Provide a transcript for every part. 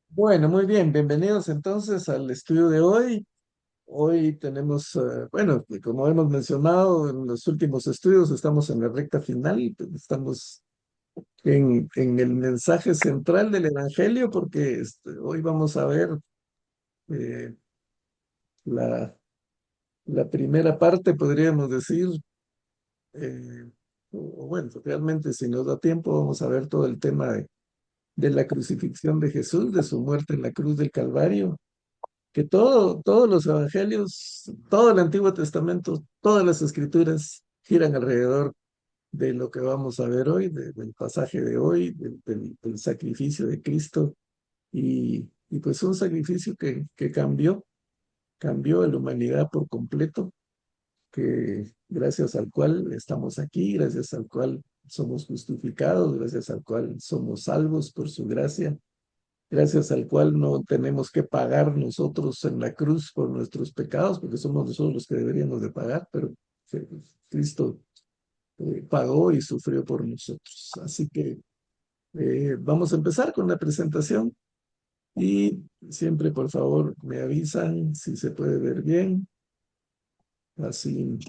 Bueno, muy bien, bienvenidos entonces al estudio de hoy. Hoy tenemos, bueno, como hemos mencionado en los últimos estudios, estamos en la recta final, estamos en el mensaje central del Evangelio, porque hoy vamos a ver eh, la, la primera parte, podríamos decir, eh, o bueno, realmente si nos da tiempo, vamos a ver todo el tema de la crucifixión de Jesús, de su muerte en la cruz del Calvario, que todos los evangelios, todo el Antiguo Testamento, todas las escrituras giran alrededor de lo que vamos a ver hoy, del pasaje de hoy, del sacrificio de Cristo, y pues un sacrificio que cambió a la humanidad por completo, que gracias al cual estamos aquí, gracias al cual somos justificados, gracias al cual somos salvos por su gracia, gracias al cual no tenemos que pagar nosotros en la cruz por nuestros pecados, porque somos nosotros los que deberíamos de pagar, pero Cristo pagó y sufrió por nosotros. Así que vamos a empezar con la presentación y siempre, por favor, me avisan si se puede ver bien, así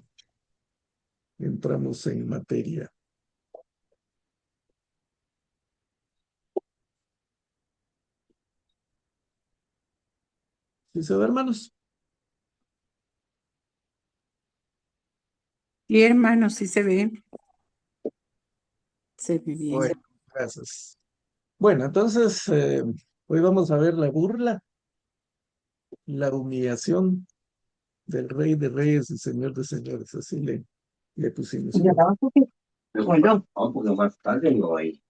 entramos en materia. ¿Sí se ve, hermanos? Sí, hermano, sí se ve bien. Bueno, gracias. Bueno, entonces, hoy vamos a ver la burla, la humillación del Rey de Reyes y Señor de Señores. Así le pusimos Ya por. estaba súper bueno. No, porque más tarde no hay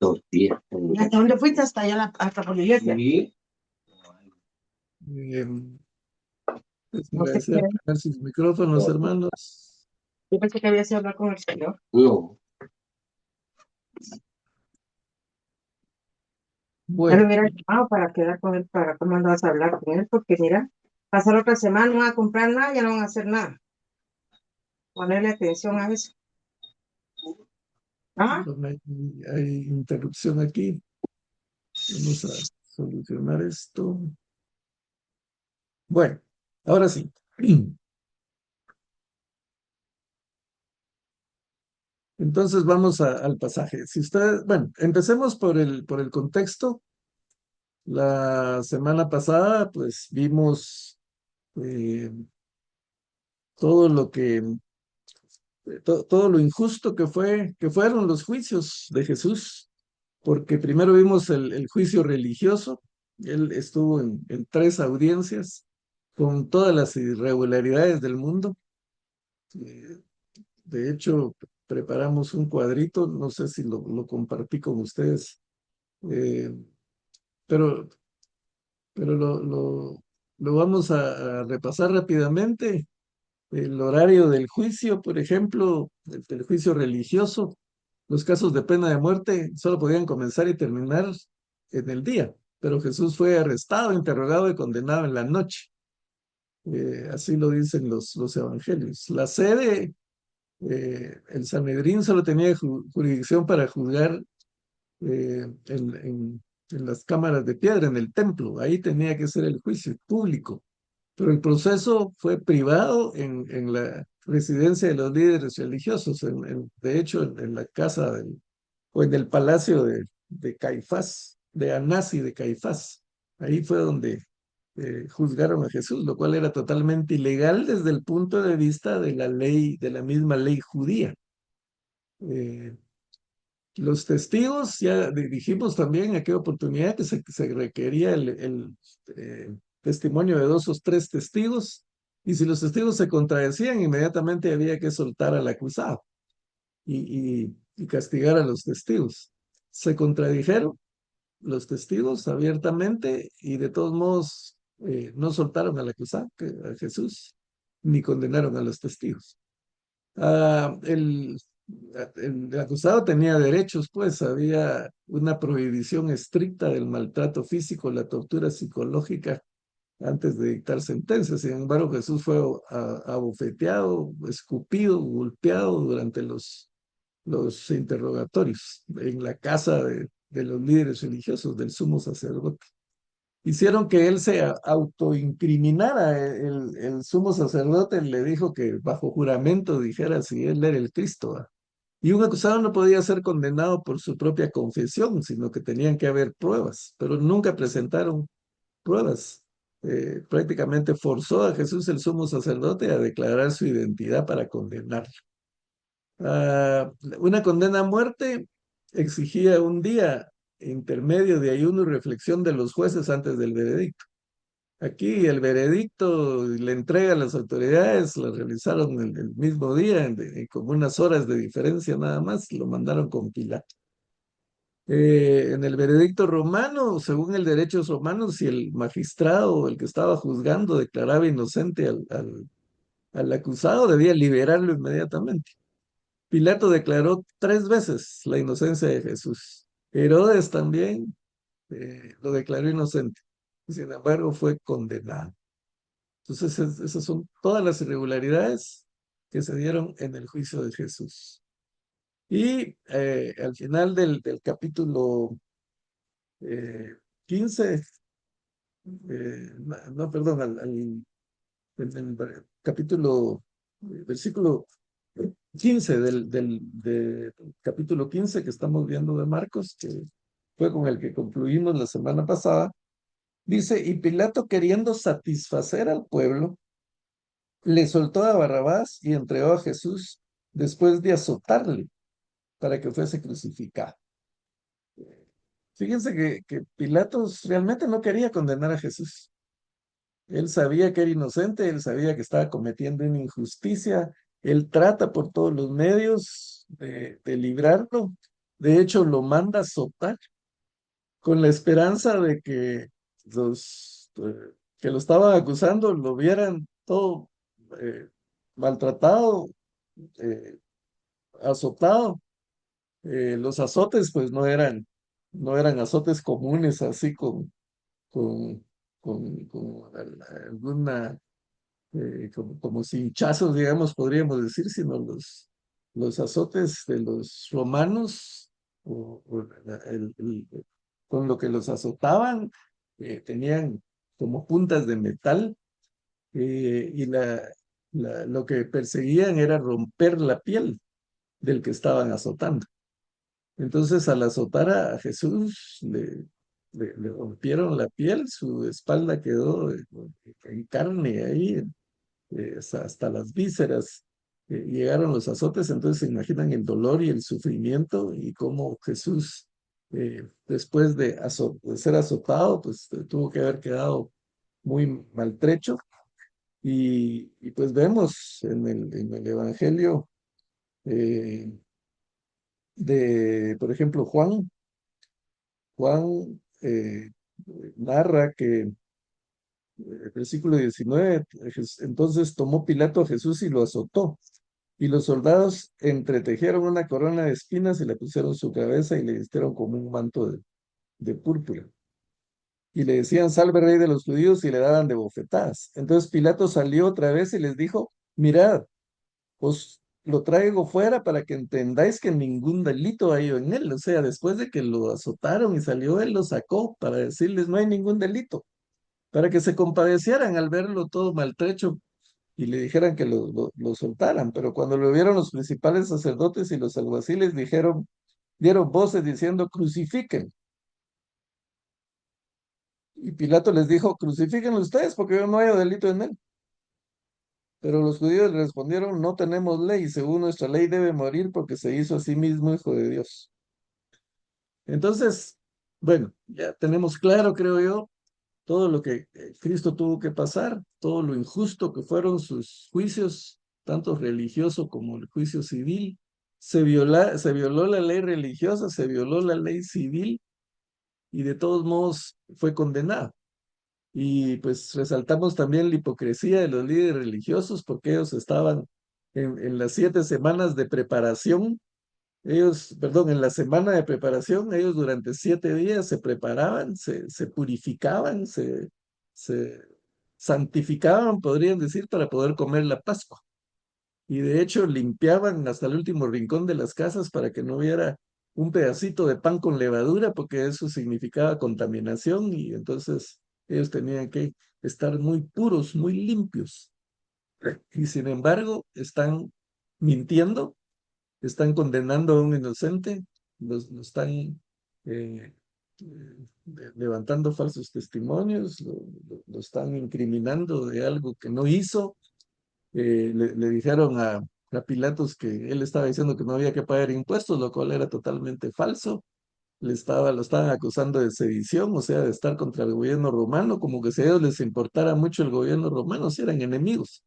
2 días. ¿Hasta dónde fuiste? Hasta allá, hasta por la iglesia. Sí. Eh, les No sé agradecer qué. poner sus micrófonos, hermanos. Yo pensé que había sido hablar con el Señor. No. Ya lo Bueno, hubiera llamado para quedar con él, para cómo andabas a hablar con él, porque mira, pasar otra semana, no van a comprar nada, ya no van a hacer nada. Ponerle atención a eso. ¿Ah? no hay interrupción aquí. Vamos a solucionar esto. Bueno, ahora sí. Entonces vamos al pasaje. Si ustedes, bueno, empecemos por el contexto. La semana pasada, pues vimos eh, todo lo todo lo injusto que fueron los juicios de Jesús, porque primero vimos el juicio religioso. Él estuvo en 3 audiencias con todas las irregularidades del mundo. Eh, de hecho, preparamos un cuadrito, no sé si lo compartí con ustedes, eh, pero, pero lo vamos a repasar rápidamente. El horario del juicio, por ejemplo, el juicio religioso, los casos de pena de muerte solo podían comenzar y terminar en el día, pero Jesús fue arrestado, interrogado y condenado en la noche. Así lo dicen los evangelios. La sede, el Sanedrín solo tenía jurisdicción para juzgar en las cámaras de piedra, en el templo. Ahí tenía que ser el juicio público. Pero el proceso fue privado en la residencia de los líderes religiosos, de hecho, en la casa o en el palacio de Caifás, de Anás y de Caifás. Ahí fue donde juzgaron a Jesús, lo cual era totalmente ilegal desde el punto de vista de la ley, de la misma ley judía. Eh, los testigos, ya dijimos también en aquella oportunidad que se requería el testimonio de 2 o 3 testigos, y si los testigos se contradecían, inmediatamente había que soltar al acusado y castigar a los testigos. Se contradijeron los testigos abiertamente y de todos modos no soltaron al acusado, a Jesús, ni condenaron a los testigos. Ah, el acusado tenía derechos, pues había una prohibición estricta del maltrato físico, la tortura psicológica antes de dictar sentencias. Sin embargo, Jesús fue abofeteado, escupido, golpeado durante los interrogatorios en la casa de los líderes religiosos, del sumo sacerdote. Hicieron que él se autoincriminara. El sumo sacerdote le dijo que bajo juramento dijera si él era el Cristo. ¿Va? Y un acusado no podía ser condenado por su propia confesión, sino que tenían que haber pruebas, pero nunca presentaron pruebas. Prácticamente forzó a Jesús el sumo sacerdote a declarar su identidad para condenarlo. Una condena a muerte exigía un día intermedio de ayuno y reflexión de los jueces antes del veredicto. Aquí el veredicto le entrega a las autoridades, lo realizaron el mismo día, con unas horas de diferencia nada más, lo mandaron con Pilato. En el veredicto romano, según el derecho romano, si el magistrado o el que estaba juzgando declaraba inocente al acusado, debía liberarlo inmediatamente. Pilato declaró 3 veces la inocencia de Jesús. Herodes también lo declaró inocente. Sin embargo, fue condenado. Entonces, esas son todas las irregularidades que se dieron en el juicio de Jesús. Y al final del capítulo 15, no, perdón, en el capítulo, versículo 15 del capítulo 15 que estamos viendo de Marcos, que fue con el que concluimos la semana pasada, dice, y Pilato queriendo satisfacer al pueblo, le soltó a Barrabás y entregó a Jesús después de azotarle para que fuese crucificado. Fíjense que Pilatos realmente no quería condenar a Jesús. Él sabía que era inocente, él sabía que estaba cometiendo una injusticia, él trata por todos los medios de librarlo. De hecho, lo manda a azotar con la esperanza de que los que lo estaban acusando lo vieran todo eh, maltratado, eh, azotado. Los azotes pues no eran azotes comunes así con, con alguna, como cinchazos, digamos, podríamos decir, sino los azotes de los romanos, o con lo que los azotaban, tenían como puntas de metal, y lo que perseguían era romper la piel del que estaban azotando. Entonces, al azotar a Jesús, le rompieron la piel, su espalda quedó en carne ahí, hasta las vísceras. Llegaron los azotes, entonces se imaginan el dolor y el sufrimiento y cómo Jesús, después de ser azotado, pues tuvo que haber quedado muy maltrecho. Y pues vemos en el Evangelio eh, por ejemplo, Juan narra que el versículo 19, entonces tomó Pilato a Jesús y lo azotó. Y los soldados entretejieron una corona de espinas y le pusieron su cabeza y le vistieron como un manto de púrpura. Y le decían, salve rey de los judíos, y le daban de bofetadas. Entonces Pilato salió otra vez y les dijo, mirad, os lo traigo fuera para que entendáis que ningún delito hay en él. O sea, después de que lo azotaron y salió, él lo sacó para decirles, no hay ningún delito, para que se compadecieran al verlo todo maltrecho y le dijeran que lo soltaran. Pero cuando lo vieron los principales sacerdotes y los alguaciles, dieron voces diciendo, crucifiquen. Y Pilato les dijo, crucifíquenlo ustedes porque yo no hay delito en él. Pero los judíos le respondieron, no tenemos ley, según nuestra ley debe morir porque se hizo a sí mismo hijo de Dios. Entonces, bueno, ya tenemos claro, creo yo, todo lo que Cristo tuvo que pasar, todo lo injusto que fueron sus juicios, tanto religioso como el juicio civil. Se violó la ley religiosa, se violó la ley civil y de todos modos fue condenado. Y pues resaltamos también la hipocresía de los líderes religiosos porque ellos estaban en las 7 semanas de preparación. Perdón, en la semana de preparación, ellos durante 7 días se preparaban, se purificaban, se santificaban, podrían decir, para poder comer la Pascua. Y de hecho limpiaban hasta el último rincón de las casas para que no hubiera un pedacito de pan con levadura, porque eso significaba contaminación y entonces ellos tenían que estar muy puros, muy limpios. Y sin embargo, están mintiendo, están condenando a un inocente, lo están levantando falsos testimonios, lo están incriminando de algo que no hizo. Le dijeron a Pilatos que él estaba diciendo que no había que pagar impuestos, lo cual era totalmente falso. Lo estaban acusando de sedición, o sea, de estar contra el gobierno romano, como que si a ellos les importara mucho el gobierno romano, si eran enemigos.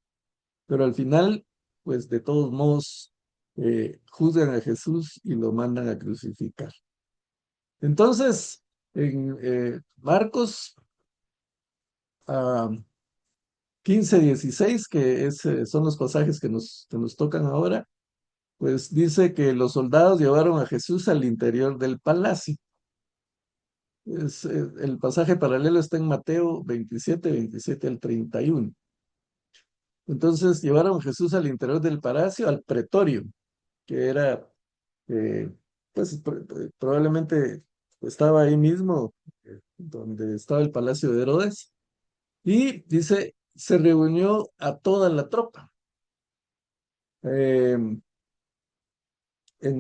Pero al final, pues de todos modos, juzgan a Jesús y lo mandan a crucificar. Entonces, en Marcos 15:16, que son los pasajes que nos tocan ahora, pues dice que los soldados llevaron a Jesús al interior del palacio. El pasaje paralelo está en Mateo 27 al 31. Entonces llevaron a Jesús al interior del palacio, al pretorio, que era, eh, pues probablemente estaba ahí mismo, donde estaba el palacio de Herodes. Y dice, se reunió a toda la tropa. Eh, en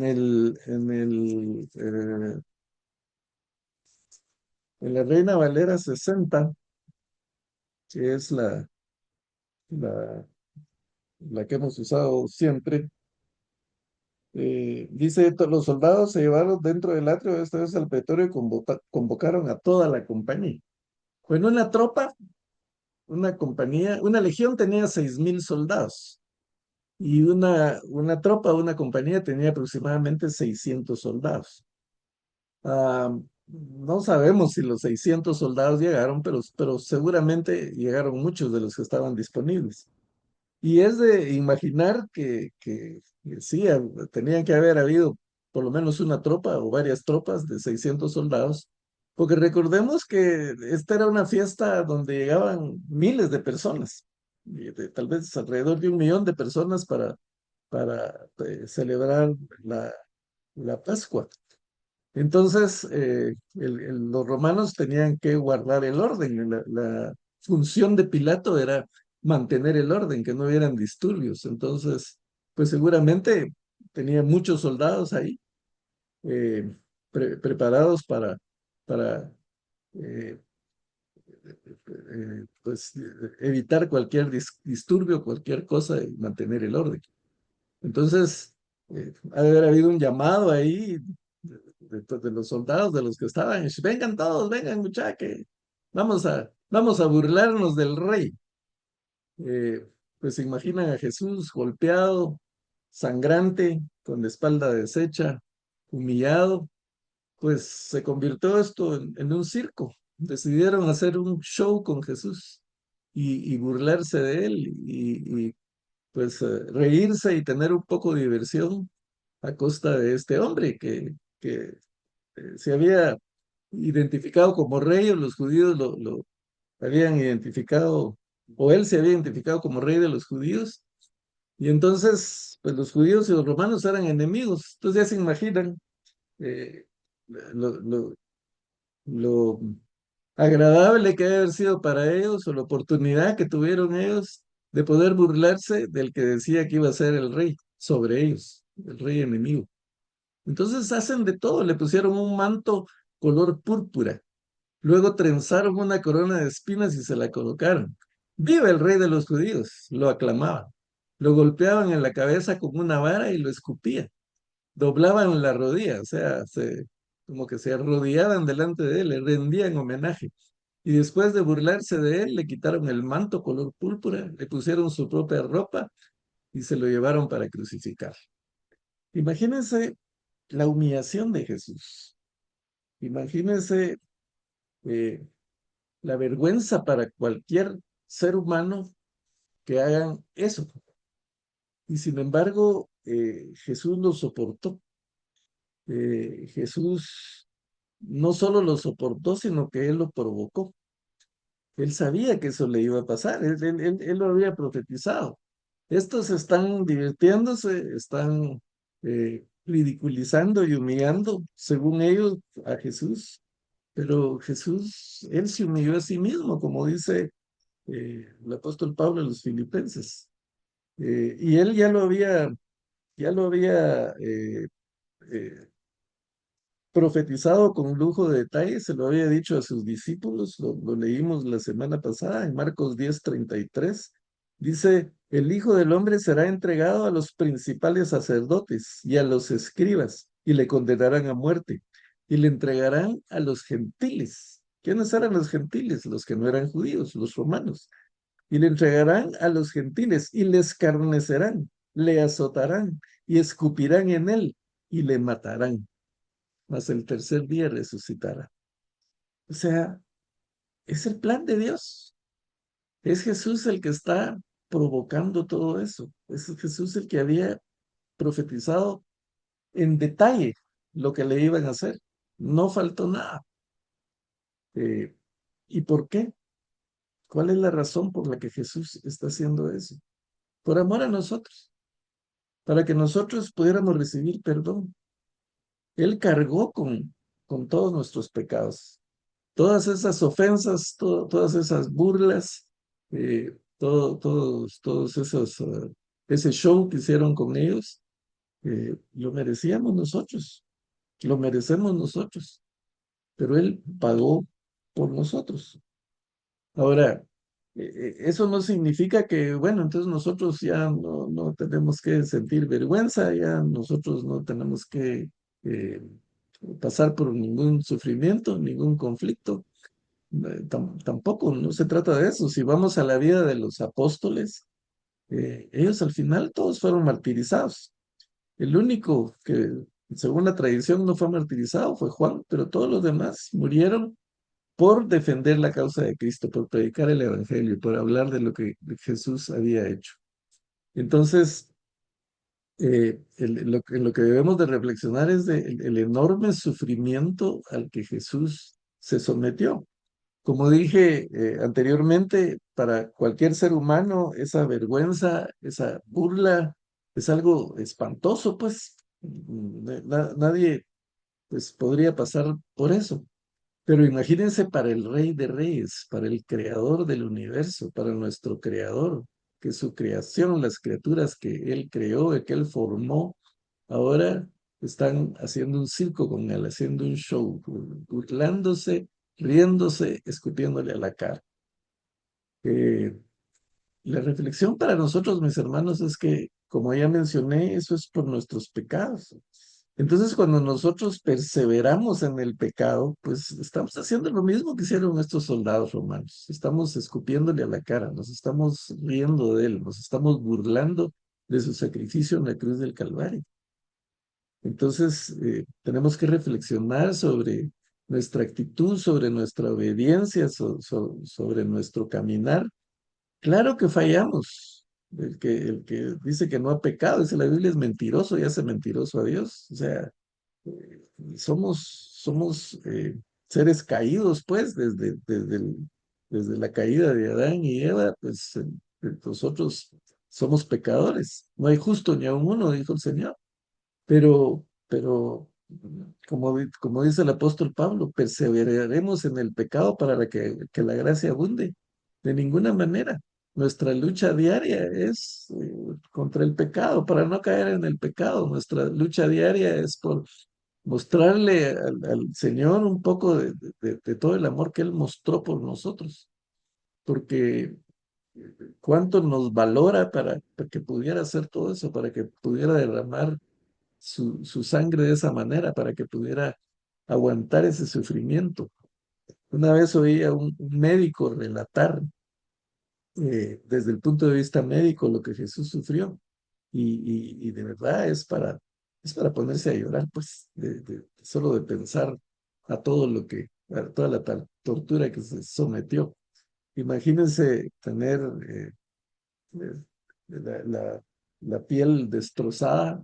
la Reina Valera 60, que es la, la que hemos usado siempre, dice, los soldados se llevaron dentro del atrio, esta vez al pretorio, y convocaron a toda la compañía. Bueno, una tropa, una compañía, una legión tenía 6,000 soldados y una tropa, una compañía tenía aproximadamente 600 soldados. No sabemos si los 600 soldados llegaron, pero seguramente llegaron muchos de los que estaban disponibles. Y es de imaginar que sí, tenían que haber habido por lo menos una tropa o varias tropas de 600 soldados, porque recordemos que esta era una fiesta donde llegaban miles de personas, tal vez alrededor de 1 millón de personas para celebrar la Pascua. Entonces, los romanos tenían que guardar el orden. La función de Pilato era mantener el orden, que no hubieran disturbios. Entonces, pues seguramente tenía muchos soldados ahí, eh, preparados para eh, pues, evitar cualquier disturbio, cualquier cosa y mantener el orden. Entonces, ha de haber habido un llamado ahí de los soldados, de los que estaban, vengan todos, vengan muchachos, vamos a burlarnos del rey. Pues se imaginan a Jesús golpeado, sangrante, con la espalda deshecha, humillado, pues se convirtió esto en un circo. Decidieron hacer un show con Jesús y burlarse de él y pues reírse y tener un poco de diversión a costa de este hombre que se había identificado como rey, o los judíos lo habían identificado, o él se había identificado como rey de los judíos, y entonces, pues los judíos y los romanos eran enemigos. Entonces ya se imaginan eh, lo, lo- lo agradable que debe haber sido para ellos, o la oportunidad que tuvieron ellos de poder burlarse del que decía que iba a ser el rey sobre ellos, el rey enemigo. Entonces hacen de todo, le pusieron un manto color púrpura, luego trenzaron una corona de espinas y se la colocaron. ¡Viva el rey de los judíos! Lo aclamaban. Lo golpeaban en la cabeza con una vara y lo escupían. Doblaban la rodilla, o sea, como que se arrodillaban delante de él, le rendían homenaje. Y después de burlarse de él, le quitaron el manto color púrpura, le pusieron su propia ropa y se lo llevaron para crucificar. Imagínense la humillación de Jesús. Imagínense eh, la vergüenza para cualquier ser humano que hagan eso. Y sin embargo, Jesús lo soportó. Jesús no solo lo soportó, sino que él lo provocó. Él sabía que eso le iba a pasar, él lo había profetizado. Estos están divirtiéndose, están ridiculizando y humillando, según ellos, a Jesús. Pero Jesús, él se humilló a sí mismo, como dice el apóstol Pablo a los filipenses. Y él ya lo había eh, profetizado con lujo de detalles, se lo había dicho a sus discípulos, lo leímos la semana pasada en Marcos 10:33. Dice, el Hijo del Hombre será entregado a los principales sacerdotes y a los escribas, y le condenarán a muerte, y le entregarán a los gentiles. ¿Quiénes eran los gentiles? Los que no eran judíos, los romanos. Y le entregarán a los gentiles, y le escarnecerán, le azotarán, y escupirán en él, y le matarán, mas el tercer día resucitará. O sea, es el plan de Dios. Es Jesús el que está provocando todo eso. Es Jesús el que había profetizado en detalle lo que le iban a hacer. No faltó nada. Eh, ¿Y por qué? ¿Cuál es la razón por la que Jesús está haciendo eso? Por amor a nosotros, para que nosotros pudiéramos recibir perdón. Él cargó con todos nuestros pecados. Todas esas ofensas, todas esas burlas, todos esos, ese show que hicieron con ellos, lo merecíamos nosotros, lo merecemos nosotros, pero Él pagó por nosotros. Ahora, eso no significa que, bueno, entonces nosotros ya no tenemos que sentir vergüenza, ya nosotros no tenemos que eh, pasar por ningún sufrimiento, ningún conflicto. Tampoco, no se trata de eso. Si vamos a la vida de los apóstoles, ellos al final todos fueron martirizados. El único que, según la tradición, no fue martirizado fue Juan, pero todos los demás murieron por defender la causa de Cristo, por predicar el Evangelio, por hablar de lo que Jesús había hecho. Entonces, lo que debemos de reflexionar es el enorme sufrimiento al que Jesús se sometió. Como dije anteriormente, para cualquier ser humano, esa vergüenza, esa burla, es algo espantoso, pues nadie pues, podría pasar por eso. Pero imagínense para el Rey de Reyes, para el Creador del universo, para nuestro Creador, que su creación, las criaturas que Él creó, que Él formó, ahora están haciendo un circo con Él, haciendo un show, burlándose, riéndose, escupiéndole a la cara. Eh, la reflexión para nosotros, mis hermanos, es que, como ya mencioné, eso es por nuestros pecados. Entonces, cuando nosotros perseveramos en el pecado, pues estamos haciendo lo mismo que hicieron estos soldados romanos. Estamos escupiéndole a la cara, nos estamos riendo de él, nos estamos burlando de su sacrificio en la cruz del Calvario. Entonces, tenemos que reflexionar sobre nuestra actitud, sobre nuestra obediencia, sobre nuestro caminar. Claro que fallamos. El que dice que no ha pecado, dice la Biblia, es mentiroso y hace mentiroso a Dios. O sea, somos seres caídos, pues, desde la caída de Adán y Eva, pues nosotros somos pecadores. No hay justo ni aun uno, dijo el Señor. Pero como dice el apóstol Pablo, perseveraremos en el pecado para que la gracia abunde. De ninguna manera. Nuestra lucha diaria es contra el pecado, para no caer en el pecado. Nuestra lucha diaria es por mostrarle al Señor un poco de todo el amor que Él mostró por nosotros, porque cuánto nos valora para que pudiera hacer todo eso, para que pudiera derramar su sangre de esa manera, para que pudiera aguantar ese sufrimiento. Una vez oí a un médico relatar desde el punto de vista médico lo que Jesús sufrió y de verdad es para ponerse a llorar, pues, solo de pensar a toda la tortura que se sometió. Imagínense tener eh, la, la, la piel destrozada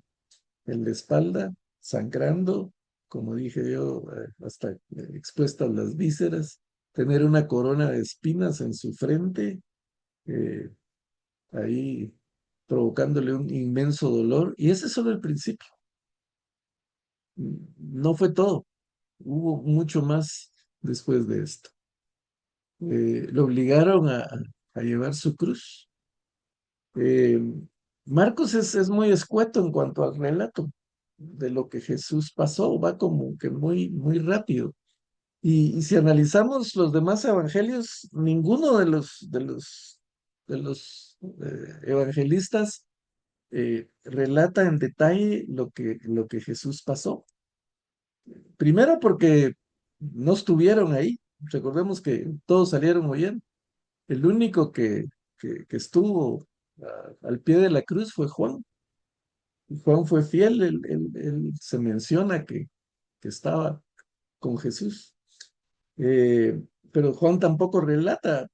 en la espalda, sangrando, como dije yo, hasta expuestas las vísceras, tener una corona de espinas en su frente, eh, ahí provocándole un inmenso dolor, y ese es solo el principio. no fue todo, hubo mucho más después de esto. Lo obligaron a llevar su cruz. Eh, Marcos es muy escueto en cuanto al relato de lo que Jesús pasó, va como que muy, muy rápido. Y si analizamos los demás evangelios, ninguno de los evangelistas relata en detalle lo que Jesús pasó. Primero porque no estuvieron ahí. Recordemos que todos salieron muy bien. El único que estuvo al pie de la cruz fue Juan. Y Juan fue fiel, él se menciona que estaba con Jesús. Eh, pero Juan tampoco relata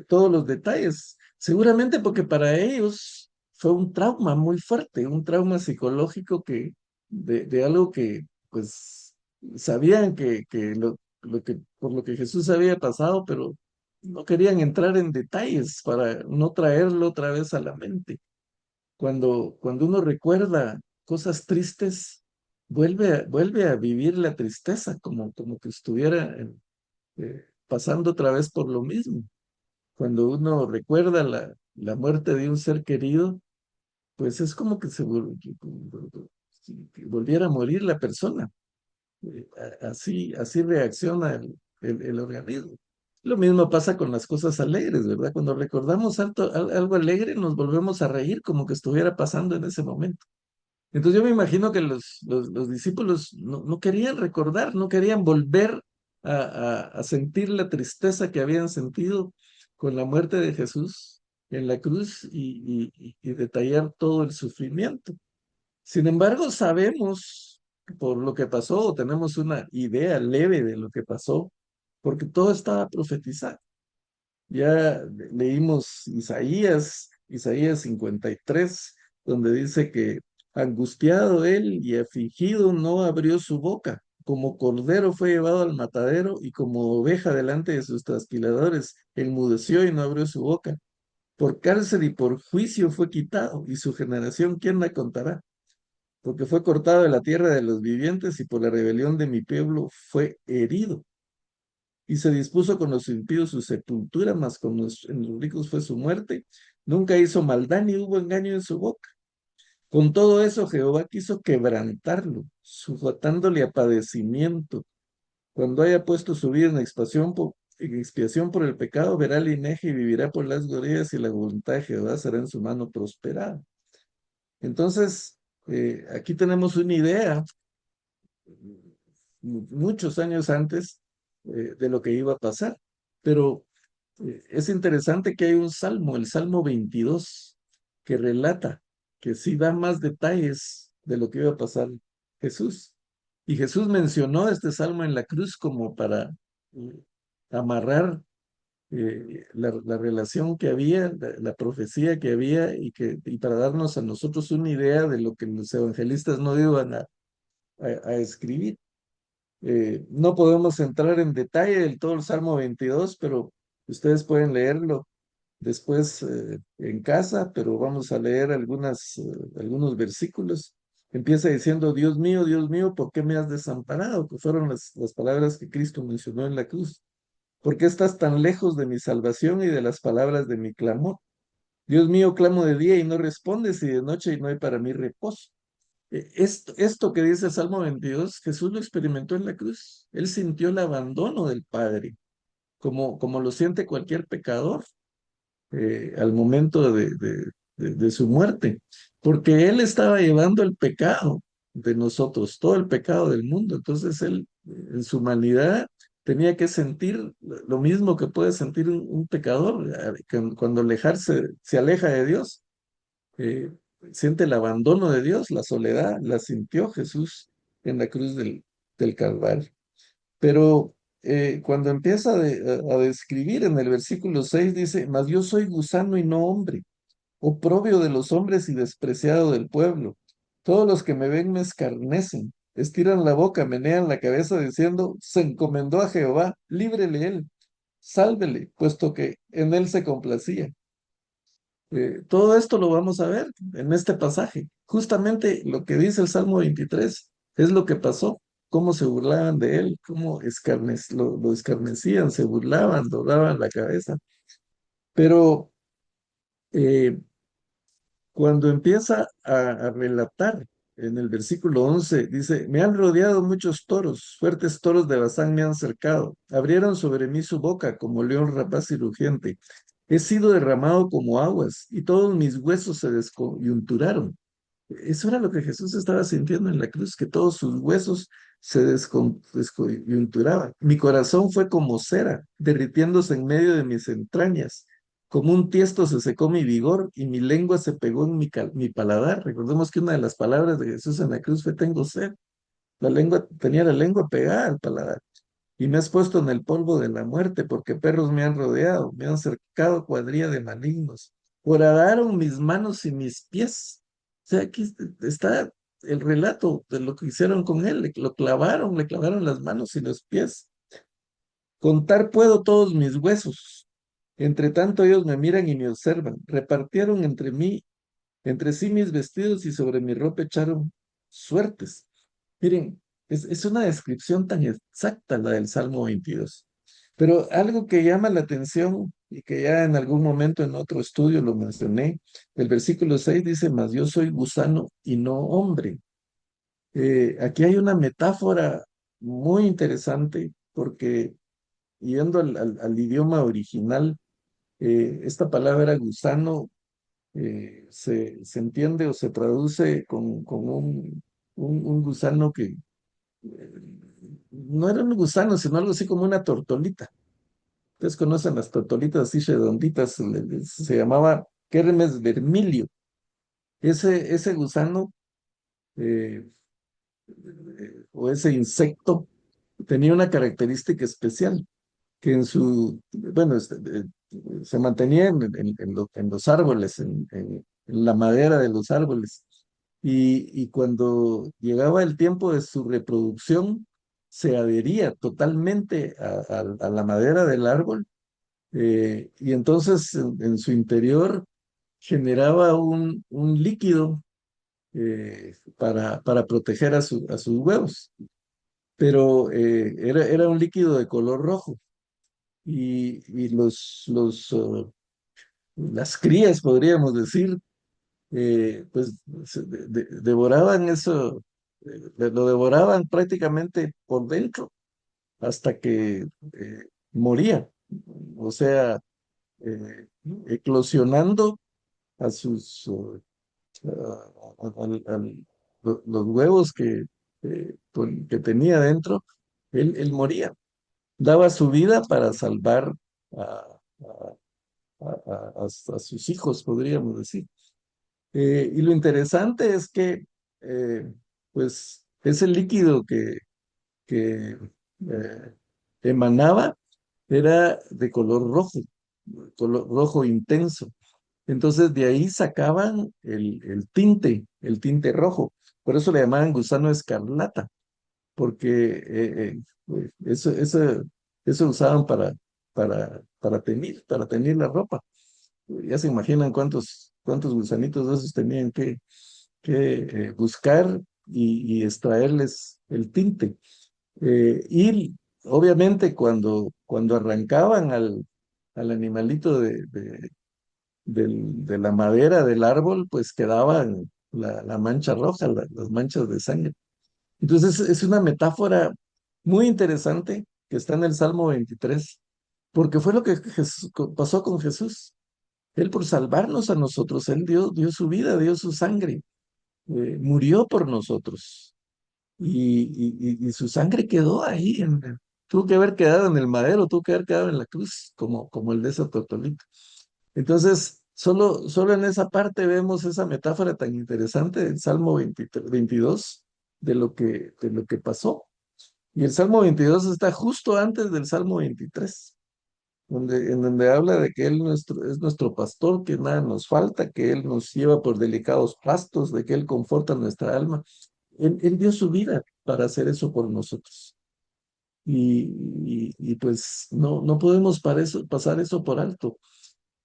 todos los detalles, seguramente porque para ellos fue un trauma muy fuerte, un trauma psicológico de algo que pues sabían por lo que Jesús había pasado, pero no querían entrar en detalles para no traerlo otra vez a la mente. Cuando uno recuerda cosas tristes, vuelve a vivir la tristeza como que estuviera pasando otra vez por lo mismo. Cuando uno recuerda la muerte de un ser querido, pues es como que que volviera a morir la persona. Así reacciona el organismo. Lo mismo pasa con las cosas alegres, ¿verdad? Cuando recordamos algo alegre, nos volvemos a reír como que estuviera pasando en ese momento. Entonces yo me imagino que los discípulos no querían recordar, no querían volver a sentir la tristeza que habían sentido con la muerte de Jesús en la cruz y detallar todo el sufrimiento. Sin embargo, sabemos por lo que pasó, o tenemos una idea leve de lo que pasó, porque todo estaba profetizado. Ya leímos Isaías 53, donde dice que angustiado él y afligido no abrió su boca, como cordero fue llevado al matadero y como oveja delante de sus trasquiladores, enmudeció y no abrió su boca. Por cárcel y por juicio fue quitado, y su generación, ¿quién la contará? Porque fue cortado de la tierra de los vivientes y por la rebelión de mi pueblo fue herido. Y se dispuso con los impíos su sepultura, mas con en los ricos fue su muerte. Nunca hizo maldad ni hubo engaño en su boca. Con todo eso Jehová quiso quebrantarlo, sujetándole a padecimiento. Cuando haya puesto su vida en expiación por el pecado, verá linaje y vivirá por las glorias y la voluntad de Jehová será en su mano prosperada. Entonces, aquí tenemos una idea muchos años antes de lo que iba a pasar. Pero es interesante que hay un salmo, el Salmo 22, que relata, que sí da más detalles de lo que iba a pasar Jesús. Y Jesús mencionó este salmo en la cruz como para eh, amarrar la relación que había, la profecía que había y para darnos a nosotros una idea de lo que los evangelistas no iban a escribir. No podemos entrar en detalle del todo el Salmo 22, pero ustedes pueden leerlo después en casa, pero vamos a leer algunos versículos. Empieza diciendo, Dios mío, ¿por qué me has desamparado? Que fueron las palabras que Cristo mencionó en la cruz. ¿Por qué estás tan lejos de mi salvación y de las palabras de mi clamor? Dios mío, clamo de día y no respondes, y de noche y no hay para mí reposo. Esto que dice Salmo 22, Jesús lo experimentó en la cruz. Él sintió el abandono del Padre, como lo siente cualquier pecador al momento de su muerte, porque Él estaba llevando el pecado de nosotros, todo el pecado del mundo. Entonces Él, en su humanidad, tenía que sentir lo mismo que puede sentir un pecador cuando se aleja de Dios. eh, Siente el abandono de Dios, la soledad, la sintió Jesús en la cruz del Calvario. Pero cuando empieza a describir en el versículo 6 dice, mas yo soy gusano y no hombre, oprobio de los hombres y despreciado del pueblo. Todos los que me ven me escarnecen, estiran la boca, menean la cabeza diciendo, se encomendó a Jehová, líbrele él, sálvele, puesto que en él se complacía. Todo esto lo vamos a ver en este pasaje. Justamente lo que dice el Salmo 23 Es lo que pasó, cómo se burlaban de él, cómo lo escarnecían, se burlaban, doblaban la cabeza. Pero eh, cuando empieza a relatar en el versículo 11, dice, me han rodeado muchos toros, fuertes toros de Basán me han cercado, abrieron sobre mí su boca como león rapaz y rugiente. He sido derramado como aguas y todos mis huesos se descoyunturaron. Eso era lo que Jesús estaba sintiendo en la cruz, que todos sus huesos se descoyunturaban. Mi corazón fue como cera, derritiéndose en medio de mis entrañas. Como un tiesto se secó mi vigor y mi lengua se pegó en mi paladar. Recordemos que una de las palabras de Jesús en la cruz fue tengo sed. Tenía la lengua pegada al paladar. Y me has puesto en el polvo de la muerte, porque perros me han rodeado, me han cercado cuadrilla de malignos. Horadaron mis manos y mis pies. O sea, aquí está el relato de lo que hicieron con él. Le clavaron las manos y los pies. Contar puedo todos mis huesos. Entre tanto ellos me miran y me observan. Repartieron entre sí mis vestidos y sobre mi ropa echaron suertes. Miren, es una descripción tan exacta la del Salmo 22. Pero algo que llama la atención y que ya en algún momento en otro estudio lo mencioné, el versículo 6 dice, mas yo soy gusano y no hombre. Aquí hay una metáfora muy interesante porque yendo al idioma original, esta palabra gusano se entiende o se traduce con un gusano que no era un gusano, sino algo así como una tortolita. Ustedes conocen las tortolitas así redonditas, se llamaba Kermes vermilio. Ese gusano o ese insecto tenía una característica especial, que bueno, se mantenía en los árboles, en la madera de los árboles. Y cuando llegaba el tiempo de su reproducción, se adhería totalmente a la madera del árbol y entonces en su interior generaba un líquido para proteger a sus huevos, pero era un líquido de color rojo y las crías, podríamos decir, pues devoraban eso, lo devoraban prácticamente por dentro hasta que moría, o sea, eclosionando a los huevos que tenía dentro, él moría, daba su vida para salvar a, a sus hijos, podríamos decir. Y lo interesante es que, pues, ese líquido que emanaba era de color rojo intenso. Entonces de ahí sacaban el tinte rojo. Por eso le llamaban gusano escarlata, porque eso usaban para teñir la ropa. Ya se imaginan cuántos gusanitos de esos tenían que buscar y extraerles el tinte. Y obviamente cuando arrancaban al animalito de la madera del árbol, pues quedaban la mancha roja, las manchas de sangre. Entonces es una metáfora muy interesante que está en el Salmo 23, porque fue lo que pasó con Jesús. Él por salvarnos a nosotros, él dio su vida, dio su sangre, murió por nosotros. Y su sangre quedó ahí, tuvo que haber quedado en el madero, tuvo que haber quedado en la cruz, como el de esa tortolita. Entonces, solo en esa parte vemos esa metáfora tan interesante del Salmo 22 de lo que pasó. Y el Salmo 22 está justo antes del Salmo 23 en donde habla de que Él es nuestro pastor, que nada nos falta, que Él nos lleva por delicados pastos, de que Él conforta nuestra alma. Él dio su vida para hacer eso por nosotros. Y pues no podemos pasar eso por alto.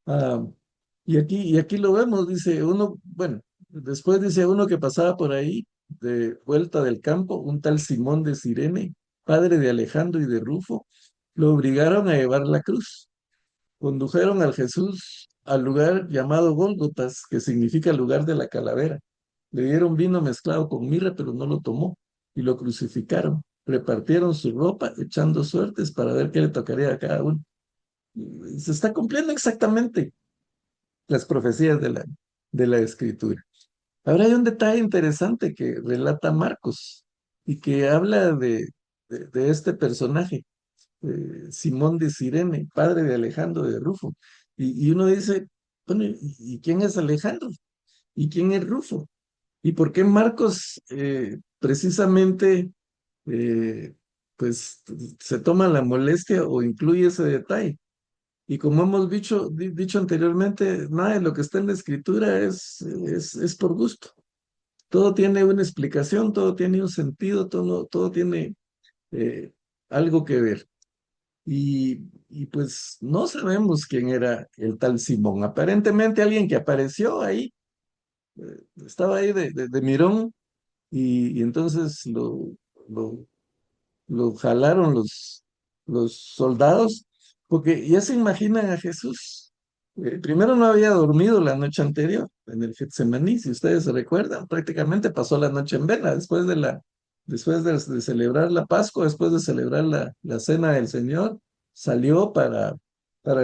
Ah, y aquí lo vemos, dice uno, bueno, después dice uno que pasaba por ahí, de vuelta del campo, un tal Simón de Cirene, padre de Alejandro y de Rufo, lo obligaron a llevar la cruz. Condujeron al Jesús al lugar llamado Gólgotas, que significa lugar de la calavera. Le dieron vino mezclado con mirra, pero no lo tomó, y lo crucificaron. Repartieron su ropa, echando suertes para ver qué le tocaría a cada uno. Se está cumpliendo exactamente las profecías de la Escritura. Ahora hay un detalle interesante que relata Marcos y que habla de este personaje, Simón de Cirene, padre de Alejandro de Rufo. Y uno dice, bueno, ¿y quién es Alejandro? ¿Y quién es Rufo? ¿Y por qué Marcos precisamente pues se toma la molestia o incluye ese detalle? Y como hemos dicho anteriormente, nada de lo que está en la escritura es por gusto. Todo tiene una explicación, todo tiene un sentido, todo tiene eh, algo que ver. Y pues no sabemos quién era el tal Simón. Aparentemente alguien que apareció ahí, estaba ahí de mirón y entonces lo, lo jalaron los soldados, porque ya se imaginan a Jesús. Primero no había dormido la noche anterior en el Getsemaní, si ustedes se recuerdan, prácticamente pasó la noche en vela, después de celebrar la Pascua, después de celebrar la cena del Señor, salió para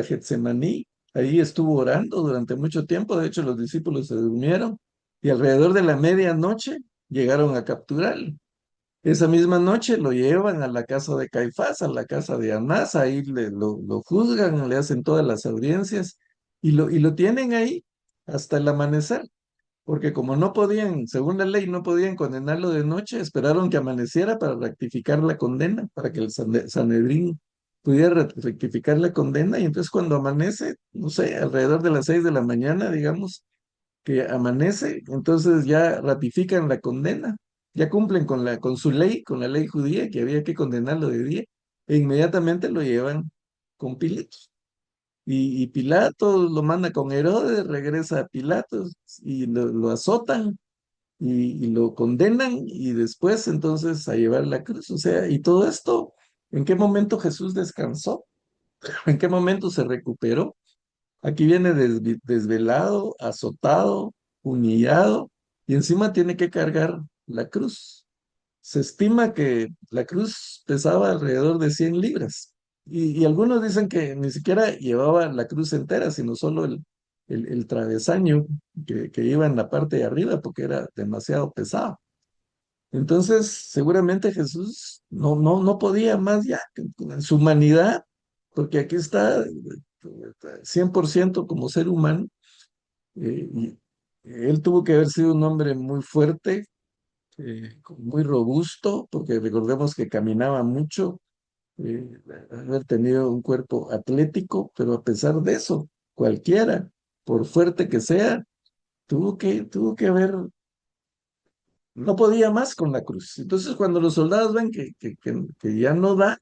Getsemaní, ahí estuvo orando durante mucho tiempo, de hecho los discípulos se durmieron, y alrededor de la medianoche llegaron a capturarlo. Esa misma noche lo llevan a la casa de Caifás, a la casa de Anás, ahí lo juzgan, le hacen todas las audiencias y lo tienen ahí hasta el amanecer, porque como no podían, según la ley, no podían condenarlo de noche, esperaron que amaneciera para rectificar la condena, para que el Sanedrín pudiera rectificar la condena y entonces cuando amanece, no sé, alrededor de las 6 de la mañana, digamos, que amanece, entonces ya ratifican la condena, ya cumplen con su ley, con la ley judía, que había que condenarlo de día, e inmediatamente lo llevan con Pilatos. Y Pilatos lo manda con Herodes, regresa a Pilatos y lo azotan y lo condenan y después entonces a llevar la cruz. O sea, y todo esto, ¿en qué momento Jesús descansó? ¿En qué momento se recuperó? Aquí viene desvelado, azotado, humillado y encima tiene que cargar la cruz. Se estima que la cruz pesaba alrededor de 100 libras y algunos dicen que ni siquiera llevaba la cruz entera, sino solo el travesaño que iba en la parte de arriba porque era demasiado pesado. Entonces, seguramente Jesús no podía más ya en su humanidad, porque aquí está 100% como ser humano. Y él tuvo que haber sido un hombre muy fuerte, muy robusto, porque recordemos que caminaba mucho, eh, haber tenido un cuerpo atlético, pero a pesar de eso, cualquiera, por fuerte que sea, tuvo que haber, no podía más con la cruz. Entonces, cuando los soldados ven que ya no da,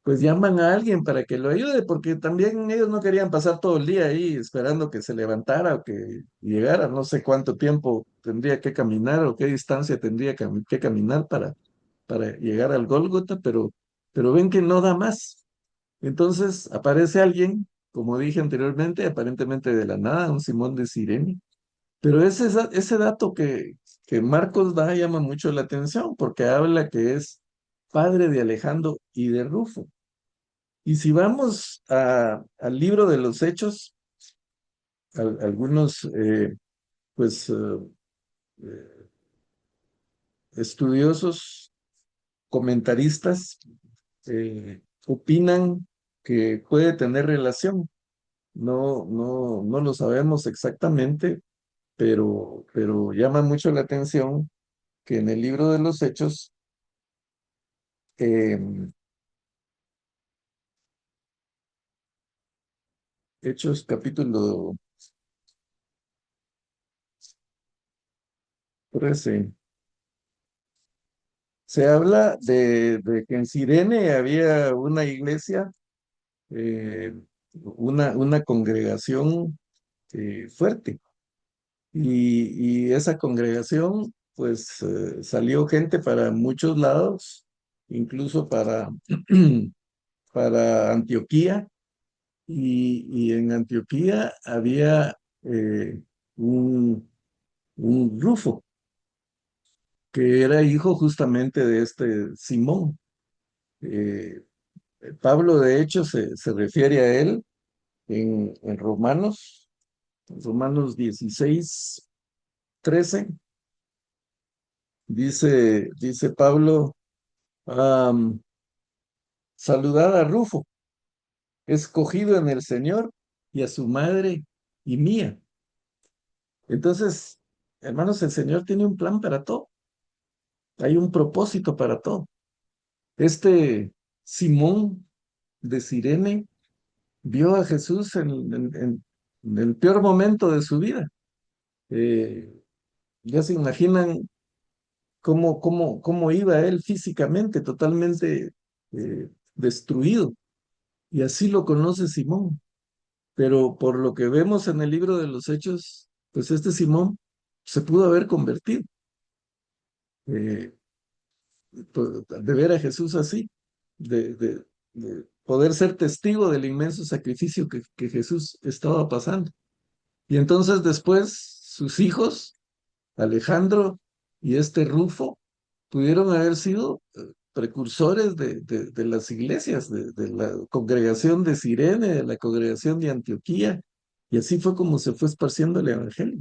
pues llaman a alguien para que lo ayude, porque también ellos no querían pasar todo el día ahí esperando que se levantara o que llegara, no sé cuánto tiempo tendría que caminar o qué distancia tendría que caminar para llegar al Gólgota, pero ven que no da más. Entonces aparece alguien, como dije anteriormente, aparentemente de la nada, un Simón de Cirene, pero ese dato que Marcos da llama mucho la atención porque habla que es padre de Alejandro y de Rufo. Y si vamos al libro de los Hechos, algunos pues eh, estudiosos, comentaristas, opinan que puede tener relación. No lo sabemos exactamente, pero llama mucho la atención que en el libro de los Hechos, eh, Hechos capítulo 13, se habla de que en Cirene había una iglesia, una congregación fuerte. Y esa congregación pues salió gente para muchos lados, incluso para Antioquía, y en Antioquía había un, un Rufo, que era hijo justamente de este Simón. Eh, Pablo, de hecho, se refiere a él en Romanos 16:13. Dice Pablo, am, saludad a Rufo, escogido en el Señor, y a su madre y mía. Entonces, hermanos, el Señor tiene un plan para todo. Hay un propósito para todo. Este Simón de Cirene vio a Jesús en el peor momento de su vida. Eh, ya se imaginan cómo iba él físicamente, totalmente destruido. Y así lo conoce Simón. Pero por lo que vemos en el libro de los Hechos, pues este Simón se pudo haber convertido, eh, de ver a Jesús así, de poder ser testigo del inmenso sacrificio que Jesús estaba pasando. Y entonces después sus hijos, Alejandro y este Rufo, pudieron haber sido precursores de las iglesias, de la congregación de Cirene, de la congregación de Antioquía, y así fue como se fue esparciendo el evangelio.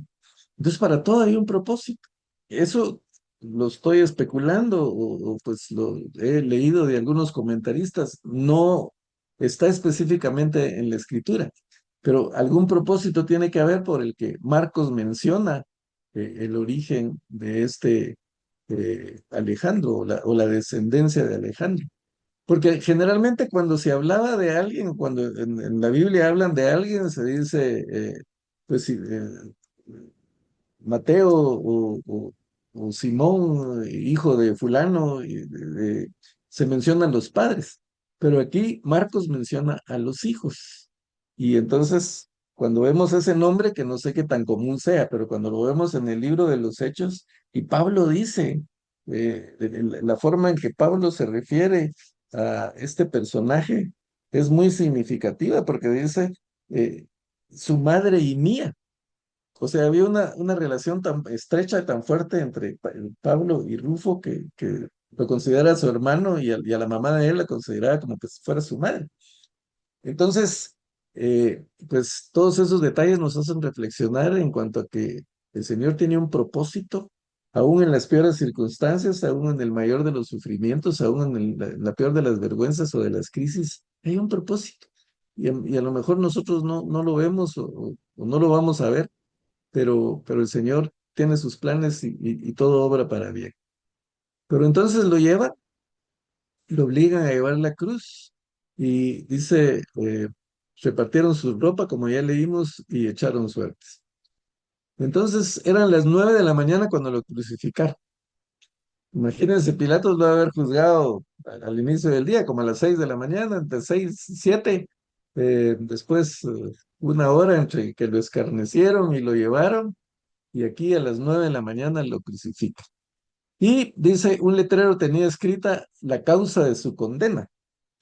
Entonces, para todo hay un propósito. Eso lo estoy especulando o pues lo he leído de algunos comentaristas, no está específicamente en la escritura, pero algún propósito tiene que haber por el que Marcos menciona el origen de este Alejandro o la descendencia de Alejandro. Porque generalmente cuando se hablaba de alguien, cuando en la Biblia hablan de alguien, se dice, pues sí, Mateo o Simón, hijo de fulano, se mencionan los padres, pero aquí Marcos menciona a los hijos. Y entonces, cuando vemos ese nombre, que no sé qué tan común sea, pero cuando lo vemos en el libro de los Hechos, y Pablo dice, la forma en que Pablo se refiere a este personaje es muy significativa, porque dice, su madre y mía. O sea, había una relación tan estrecha, tan fuerte entre Pablo y Rufo que lo considera su hermano y a la mamá de él la consideraba como que si fuera su madre. Entonces, pues todos esos detalles nos hacen reflexionar en cuanto a que el Señor tiene un propósito, aún en las peores circunstancias, aún en el mayor de los sufrimientos, aún en la peor de las vergüenzas o de las crisis, hay un propósito. Y a lo mejor nosotros no lo vemos o no lo vamos a ver, pero el Señor tiene sus planes y todo obra para bien. Pero entonces lo obligan a llevar la cruz y dice, repartieron su ropa, como ya leímos, y echaron suertes. Entonces eran las 9 de la mañana cuando lo crucificaron. Imagínense, Pilatos lo va a haber juzgado al inicio del día, como a las 6 de la mañana, entre 6 y 7. Después, 1 hora entre que lo escarnecieron y lo llevaron, y aquí a las 9 de la mañana lo crucifican. Y dice, un letrero tenía escrita la causa de su condena.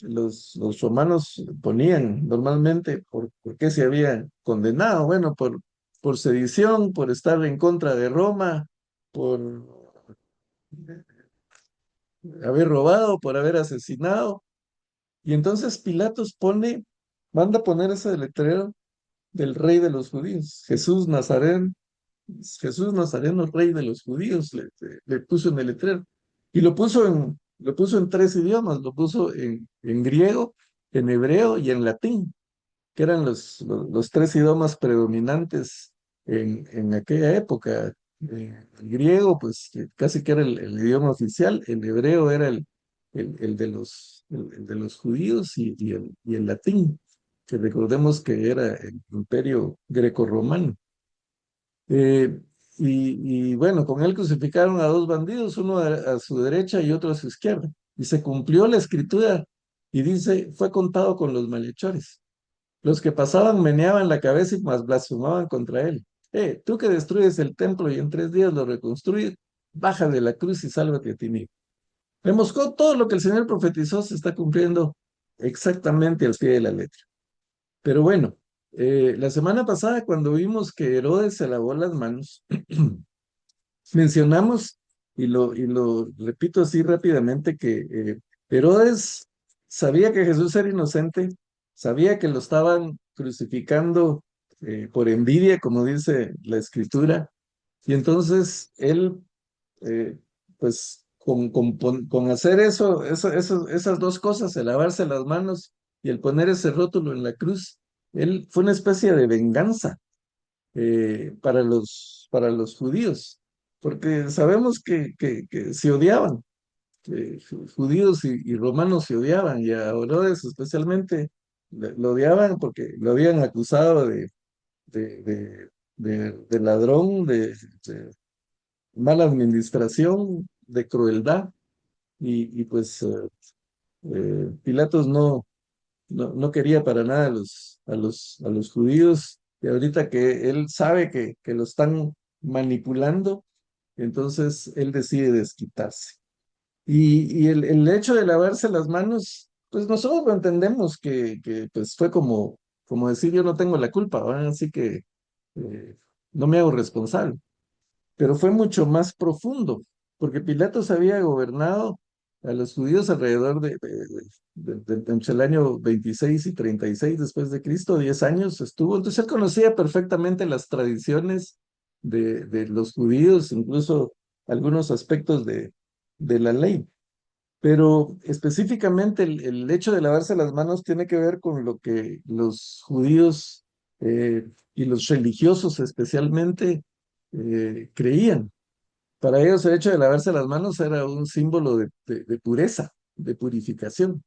Los romanos ponían normalmente por qué se habían condenado. Bueno, por sedición, por estar en contra de Roma, por haber robado, por haber asesinado. Y entonces Pilatos manda poner ese letrero del rey de los judíos, Jesús Nazareno, rey de los judíos, le puso en el letrero. Y lo puso en 3 idiomas, lo puso en griego, en hebreo y en latín, que eran los 3 idiomas predominantes en aquella época. El griego, pues que casi que era el idioma oficial, el hebreo era el de los judíos y el latín, que recordemos que era el imperio grecorromano. Eh, y bueno, con él crucificaron a dos bandidos, uno a su derecha y otro a su izquierda. Y se cumplió la escritura y dice, fue contado con los malhechores. Los que pasaban meneaban la cabeza y más blasfemaban contra él. Tú que destruyes el templo y en 3 días lo reconstruyes, baja de la cruz y sálvate a ti mismo. Vemos que todo lo que el Señor profetizó se está cumpliendo exactamente al pie de la letra. Pero bueno, la semana pasada cuando vimos que Herodes se lavó las manos, mencionamos, y lo repito así rápidamente, que Herodes sabía que Jesús era inocente, sabía que lo estaban crucificando por envidia, como dice la Escritura, y entonces él, eh, pues con hacer esas dos cosas, el lavarse las manos y el poner ese rótulo en la cruz, él fue una especie de venganza para los judíos, porque sabemos que se odiaban, que judíos y romanos se odiaban, y a Herodes especialmente lo odiaban porque lo habían acusado de, de, de ladrón, de mala administración, de crueldad, y pues Pilatos no quería para nada a los judíos, y ahorita que él sabe que lo están manipulando, entonces él decide desquitarse. Y el hecho de lavarse las manos, pues nosotros lo entendemos que pues fue como decir yo no tengo la culpa, ¿verdad? Así que eh, no me hago responsable, pero fue mucho más profundo, porque Pilatos había gobernado a los judíos alrededor entre el año 26 y 36 después de Cristo, 10 años estuvo, entonces él conocía perfectamente las tradiciones de los judíos, incluso algunos aspectos de la ley. Pero específicamente el hecho de lavarse las manos tiene que ver con lo que los judíos y los religiosos especialmente creían. Para ellos el hecho de lavarse las manos era un símbolo de pureza, de purificación.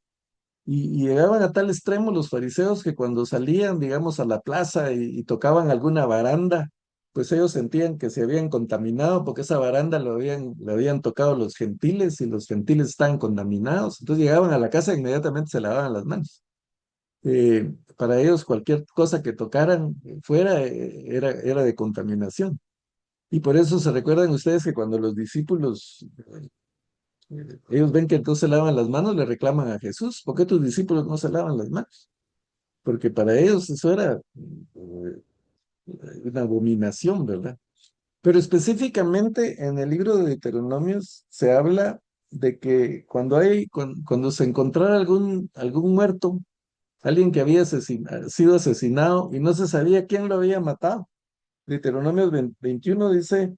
Y llegaban a tal extremo los fariseos que cuando salían, digamos, a la plaza y tocaban alguna baranda, pues ellos sentían que se habían contaminado porque esa baranda lo habían tocado los gentiles y los gentiles estaban contaminados. Entonces llegaban a la casa e inmediatamente se lavaban las manos. Para ellos cualquier cosa que tocaran fuera era de contaminación. Y por eso se recuerdan ustedes que cuando los discípulos, ellos ven que entonces se lavan las manos, le reclaman a Jesús, ¿por qué tus discípulos no se lavan las manos? Porque para ellos eso era una abominación, ¿verdad? Pero específicamente en el libro de Deuteronomios se habla de que cuando se encontrara algún muerto, alguien que había sido asesinado y no se sabía quién lo había matado. Deuteronomios 21 dice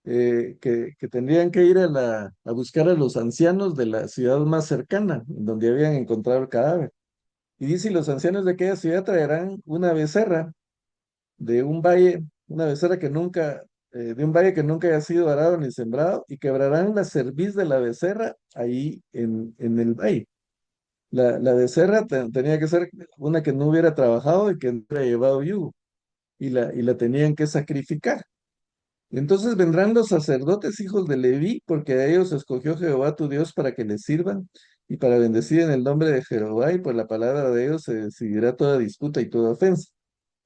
que tendrían que ir a buscar a los ancianos de la ciudad más cercana, donde habían encontrado el cadáver. Y dice, y los ancianos de aquella ciudad traerán una becerra de un valle, una becerra de un valle que nunca haya sido arado ni sembrado, y quebrarán la cerviz de la becerra ahí en el valle. La becerra tenía que ser una que no hubiera trabajado y que no hubiera llevado yugo, y la tenían que sacrificar. Entonces vendrán los sacerdotes hijos de Leví, porque a ellos escogió Jehová tu Dios para que les sirvan y para bendecir en el nombre de Jehová, y por la palabra de ellos se decidirá toda disputa y toda ofensa.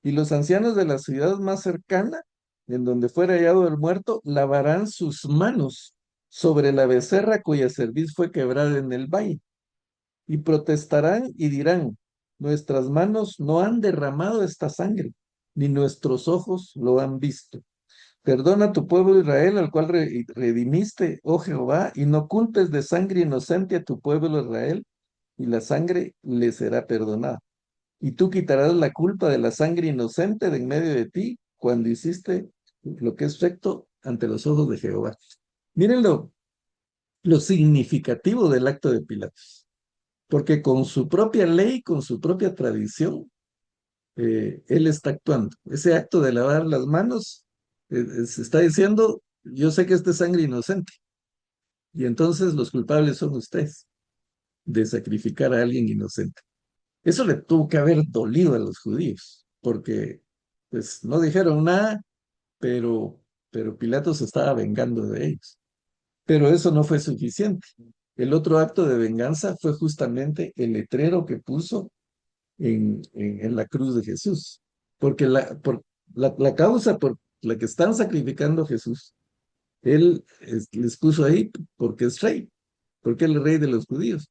Y los ancianos de la ciudad más cercana, en donde fuera hallado el muerto, lavarán sus manos sobre la becerra cuya cerviz fue quebrada en el valle, y protestarán y dirán, nuestras manos no han derramado esta sangre, ni nuestros ojos lo han visto. Perdona a tu pueblo Israel, al cual redimiste, oh Jehová, y no culpes de sangre inocente a tu pueblo Israel, y la sangre le será perdonada. Y tú quitarás la culpa de la sangre inocente de en medio de ti cuando hiciste lo que es recto ante los ojos de Jehová. Miren lo significativo del acto de Pilatos, porque con su propia ley, con su propia tradición, él está actuando. Ese acto de lavar las manos se está diciendo, yo sé que esta es sangre inocente, y entonces los culpables son ustedes de sacrificar a alguien inocente. Eso le tuvo que haber dolido a los judíos, porque pues no dijeron nada, pero, pero Pilato se estaba vengando de ellos. Pero eso no fue suficiente. El otro acto de venganza fue justamente el letrero que puso en la cruz de Jesús, porque la causa por la que están sacrificando a Jesús Él les puso ahí porque es rey, porque él es el rey de los judíos.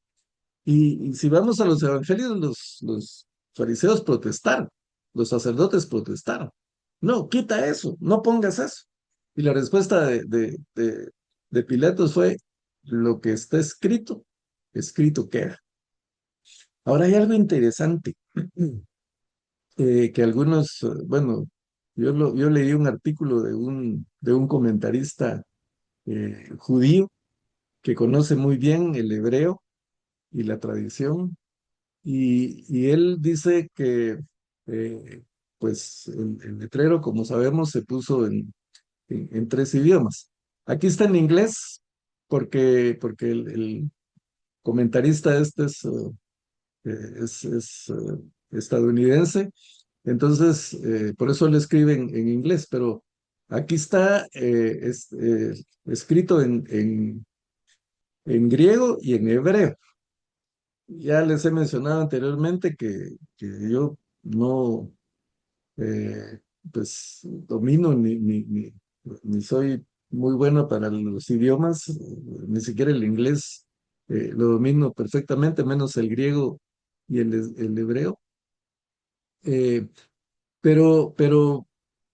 Y si vamos a los evangelios, los fariseos protestaron, los sacerdotes protestaron. No, quita eso, no pongas eso. Y la respuesta de Pilatos fue, lo que está escrito, escrito queda. Ahora hay algo interesante, que algunos, bueno, yo leí un artículo de un comentarista judío que conoce muy bien el hebreo y la tradición. Y él dice que, eh, pues, el letrero, como sabemos, se puso en tres idiomas. Aquí está en inglés, porque el comentarista este es estadounidense, entonces, por eso lo escribe en inglés, pero aquí está escrito en griego y en hebreo. Ya les he mencionado anteriormente que yo no, eh, pues, domino ni soy muy bueno para los idiomas, ni siquiera el inglés lo domino perfectamente, menos el griego y el hebreo. Eh, pero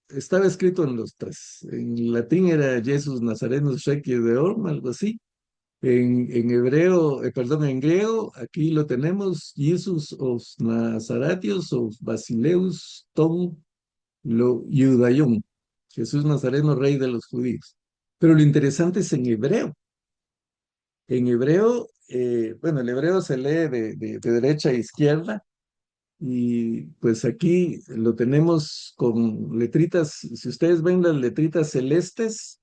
estaba escrito en los tres. En latín era Jesus Nazarenus Requiem Deorum, algo así. En hebreo, perdón, en griego, aquí lo tenemos, Jesus os Nazaratios os Basileus Tom lo Judaium, Jesús Nazareno, rey de los judíos. Pero lo interesante es en hebreo. En hebreo, bueno, el hebreo se lee de derecha a izquierda y pues aquí lo tenemos con letritas, si ustedes ven las letritas celestes,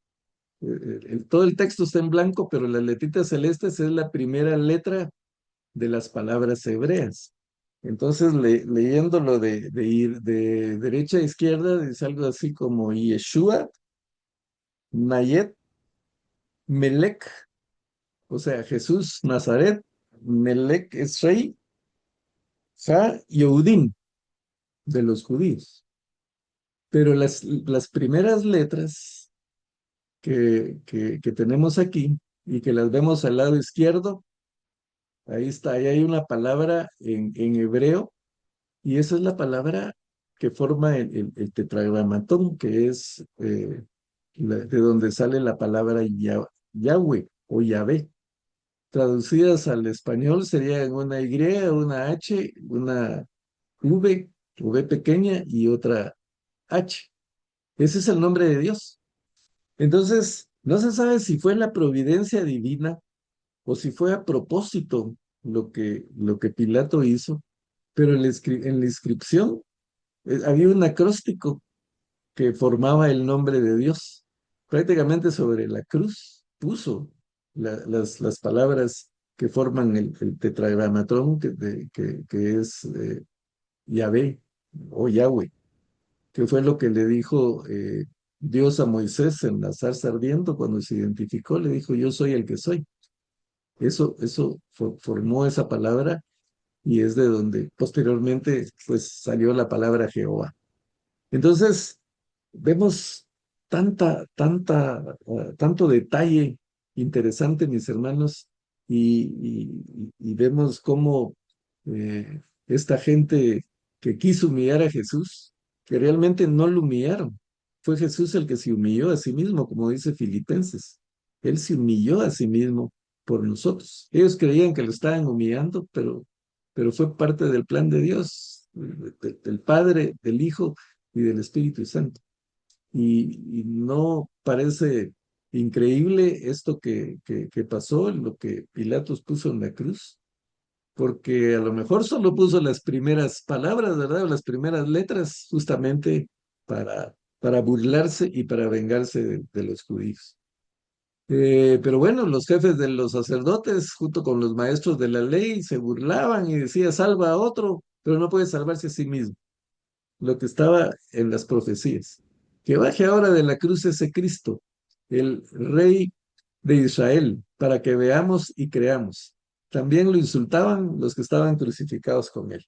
todo el texto está en blanco, pero las letritas celestes es la primera letra de las palabras hebreas. Entonces, leyéndolo de ir de derecha a izquierda, dice algo así como Yeshua, Nayet, Melech, o sea, Jesús, Nazaret, Melech es rey, Ja, Yehudim, de los judíos. Pero las primeras letras que tenemos aquí y que las vemos al lado izquierdo, ahí está, ahí hay una palabra en hebreo y esa es la palabra que forma el tetragramatón, que es de donde sale la palabra Yahweh o Yahvé. Traducidas al español serían una Y, una H, una V, V pequeña y otra H. Ese es el nombre de Dios. Entonces, no se sabe si fue la providencia divina o si fue a propósito lo que Pilato hizo, pero en la inscripción había un acróstico que formaba el nombre de Dios. Prácticamente sobre la cruz puso las palabras que forman el tetragramatón que es Yahvé o Yahweh, que fue lo que le dijo Dios a Moisés en la zarza ardiendo cuando se identificó, le dijo, yo soy el que soy. Eso formó esa palabra y es de donde posteriormente pues salió la palabra Jehová. Entonces, vemos tanto detalle interesante, mis hermanos, y vemos cómo esta gente que quiso humillar a Jesús, que realmente no lo humillaron. Fue Jesús el que se humilló a sí mismo, como dice Filipenses. Él se humilló a sí mismo por nosotros. Ellos creían que lo estaban humillando, pero fue parte del plan de Dios, del Padre, del Hijo y del Espíritu Santo. Y no parece increíble esto que pasó, lo que Pilatos puso en la cruz, porque a lo mejor solo puso las primeras palabras, ¿verdad? O las primeras letras, justamente para burlarse y para vengarse de los judíos. Pero bueno, los jefes de los sacerdotes, junto con los maestros de la ley, se burlaban y decía, salva a otro, pero no puede salvarse a sí mismo, lo que estaba en las profecías. Que baje ahora de la cruz ese Cristo, el Rey de Israel, para que veamos y creamos. También lo insultaban los que estaban crucificados con él.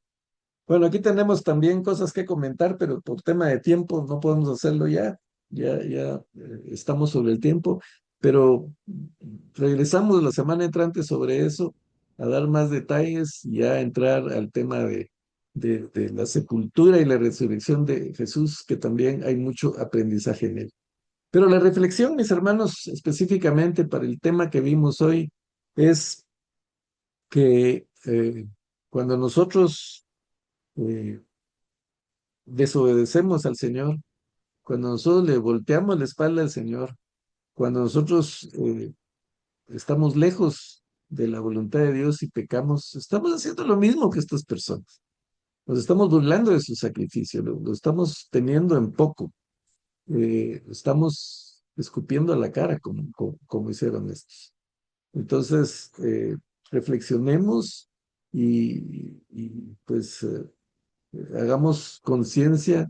Bueno, aquí tenemos también cosas que comentar, pero por tema de tiempo no podemos hacerlo ya. estamos sobre el tiempo, pero regresamos la semana entrante sobre eso, a dar más detalles y a entrar al tema de la sepultura y la resurrección de Jesús, que también hay mucho aprendizaje en él. Pero la reflexión, mis hermanos, específicamente para el tema que vimos hoy, es que cuando nosotros eh, desobedecemos al Señor, cuando nosotros le volteamos la espalda al Señor, cuando nosotros estamos lejos de la voluntad de Dios y pecamos, estamos haciendo lo mismo que estas personas. Nos estamos burlando de su sacrificio, lo estamos teniendo en poco, estamos escupiendo a la cara como hicieron estos. Entonces, reflexionemos pues hagamos conciencia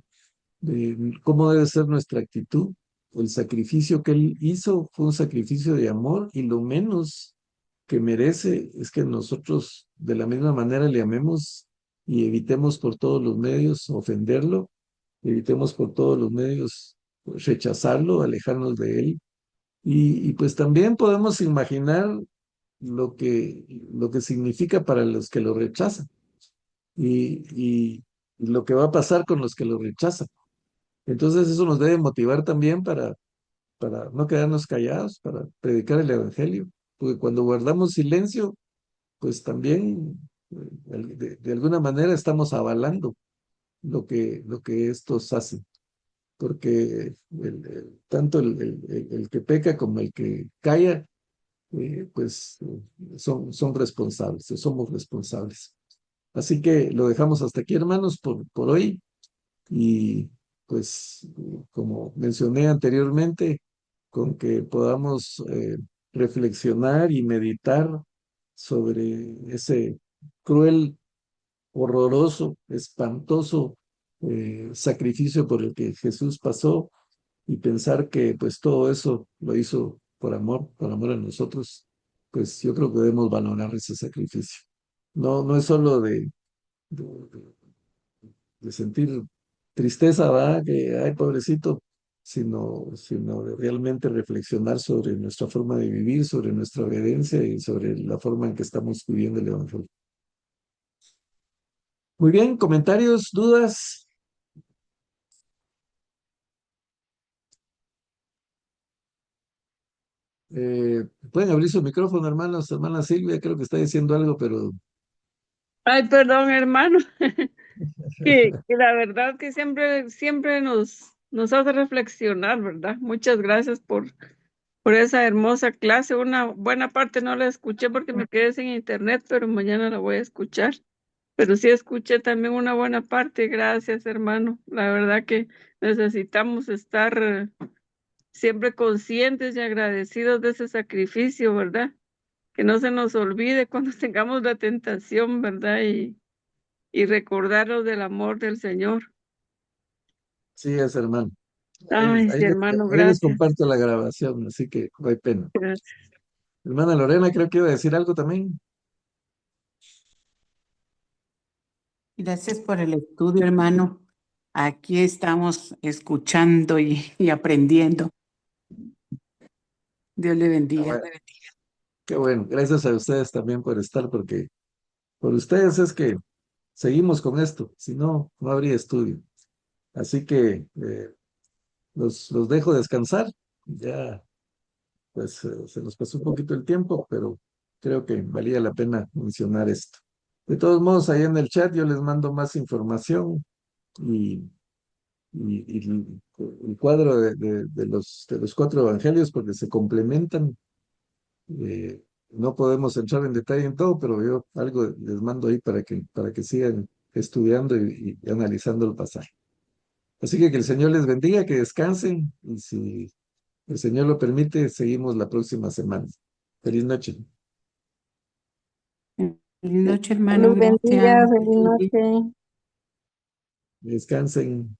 de cómo debe ser nuestra actitud. El sacrificio que él hizo fue un sacrificio de amor y lo menos que merece es que nosotros de la misma manera le amemos y evitemos por todos los medios ofenderlo, evitemos por todos los medios pues, rechazarlo, alejarnos de él. Y pues también podemos imaginar lo que significa para los que lo rechazan y lo que va a pasar con los que lo rechazan. Entonces eso nos debe motivar también para no quedarnos callados, para predicar el Evangelio, porque cuando guardamos silencio, pues también de alguna manera estamos avalando lo que estos hacen, porque tanto el que peca como el que calla, pues son responsables, somos responsables. Así que lo dejamos hasta aquí, hermanos, por hoy. Y pues, como mencioné anteriormente, con que podamos reflexionar y meditar sobre ese cruel, horroroso, espantoso sacrificio por el que Jesús pasó y pensar que pues todo eso lo hizo por amor a nosotros, pues yo creo que debemos valorar ese sacrificio. No, no es solo de, de sentir tristeza, ¿verdad? Que, ay, pobrecito, sino de realmente reflexionar sobre nuestra forma de vivir, sobre nuestra obediencia y sobre la forma en que estamos viviendo el Evangelio. Muy bien, comentarios, dudas. Pueden abrir su micrófono, hermanos. Hermana Silvia, creo que está diciendo algo, pero Ay, perdón, hermano, que la verdad que siempre nos hace reflexionar, ¿verdad? Muchas gracias por esa hermosa clase. Una buena parte no la escuché porque me quedé sin internet, pero mañana la voy a escuchar. Pero sí escuché también una buena parte. Gracias, hermano. La verdad que necesitamos estar siempre conscientes y agradecidos de ese sacrificio, ¿verdad? Que no se nos olvide cuando tengamos la tentación, ¿verdad? Y recordarnos del amor del Señor. sí es, hermano. Ay, sí, hermano, Ahí les gracias. comparto la grabación, así que no hay pena. Gracias. Hermana Lorena, creo que iba a decir algo también. Gracias por el estudio, hermano. Aquí estamos escuchando y aprendiendo. Dios le Ah, bendiga. bueno, qué bueno. Gracias a ustedes también por estar, porque por ustedes es que seguimos con esto, si no, no habría estudio. Así que los dejo descansar. Ya, pues se nos pasó un poquito el tiempo, pero creo que valía la pena mencionar esto. De todos modos, ahí en el chat yo les mando más información y, y el cuadro de los cuatro evangelios, porque se complementan. No podemos entrar en detalle en todo, pero yo algo les mando ahí para que sigan estudiando y analizando el pasaje. Así que el Señor les bendiga, que descansen y si el Señor lo permite, seguimos la próxima semana. Feliz noche. Feliz noche, hermano. Los bendiga, Gracias. feliz noche. Descansen.